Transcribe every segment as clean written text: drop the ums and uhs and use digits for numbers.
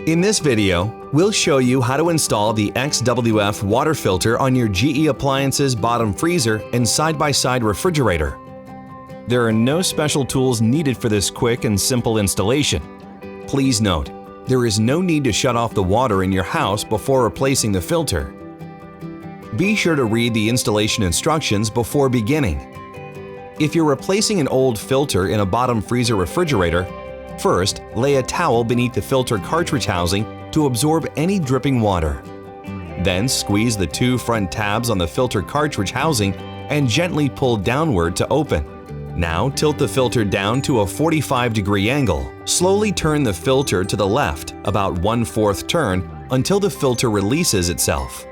In this video, we'll show you how to install the XWF water filter on your GE Appliances bottom freezer and side-by-side refrigerator. There are no special tools needed for this quick and simple installation. Please note, there is no need to shut off the water in your house before replacing the filter. Be sure to read the installation instructions before beginning. If you're replacing an old filter in a bottom freezer refrigerator, first, lay a towel beneath the filter cartridge housing to absorb any dripping water. Then squeeze the two front tabs on the filter cartridge housing and gently pull downward to open. Now tilt the filter down to a 45-degree angle. Slowly turn the filter to the left, about 1/4 turn, until the filter releases itself.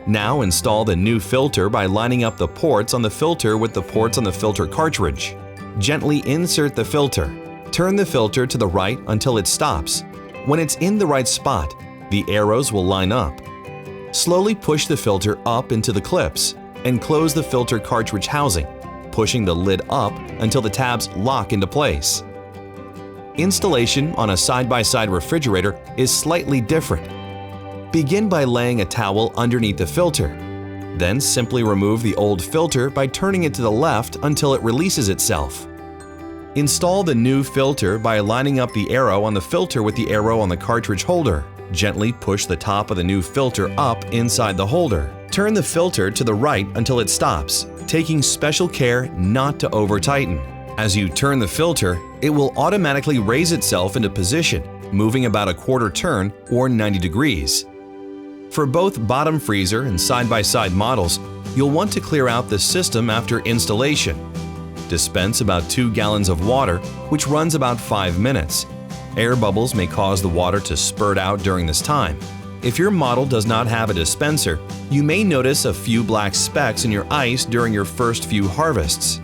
Now install the new filter by lining up the ports on the filter with the ports on the filter cartridge. Gently insert the filter. Turn the filter to the right until it stops. When it's in the right spot, the arrows will line up. Slowly push the filter up into the clips and close the filter cartridge housing, pushing the lid up until the tabs lock into place. Installation on a side-by-side refrigerator is slightly different. Begin by laying a towel underneath the filter. Then simply remove the old filter by turning it to the left until it releases itself. Install the new filter by lining up the arrow on the filter with the arrow on the cartridge holder. Gently push the top of the new filter up inside the holder. Turn the filter to the right until it stops, taking special care not to over-tighten. As you turn the filter, it will automatically raise itself into position, moving about a 1/4 turn or 90 degrees. For both bottom freezer and side-by-side models, you'll want to clear out the system after installation. Dispense about 2 gallons of water, which runs about 5 minutes. Air bubbles may cause the water to spurt out during this time. If your model does not have a dispenser, you may notice a few black specks in your ice during your first few harvests.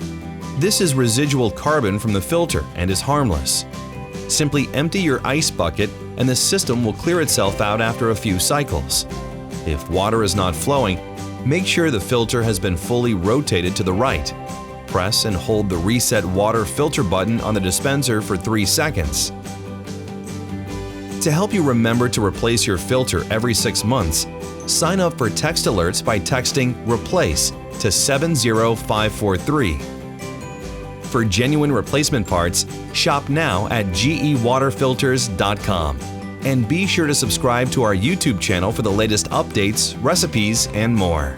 This is residual carbon from the filter and is harmless. Simply empty your ice bucket and the system will clear itself out after a few cycles. If water is not flowing, make sure the filter has been fully rotated to the right. Press and hold the Reset Water Filter button on the dispenser for 3 seconds. To help you remember to replace your filter every 6 months, sign up for text alerts by texting REPLACE to 70543. For genuine replacement parts, shop now at gewaterfilters.com. And be sure to subscribe to our YouTube channel for the latest updates, recipes, and more.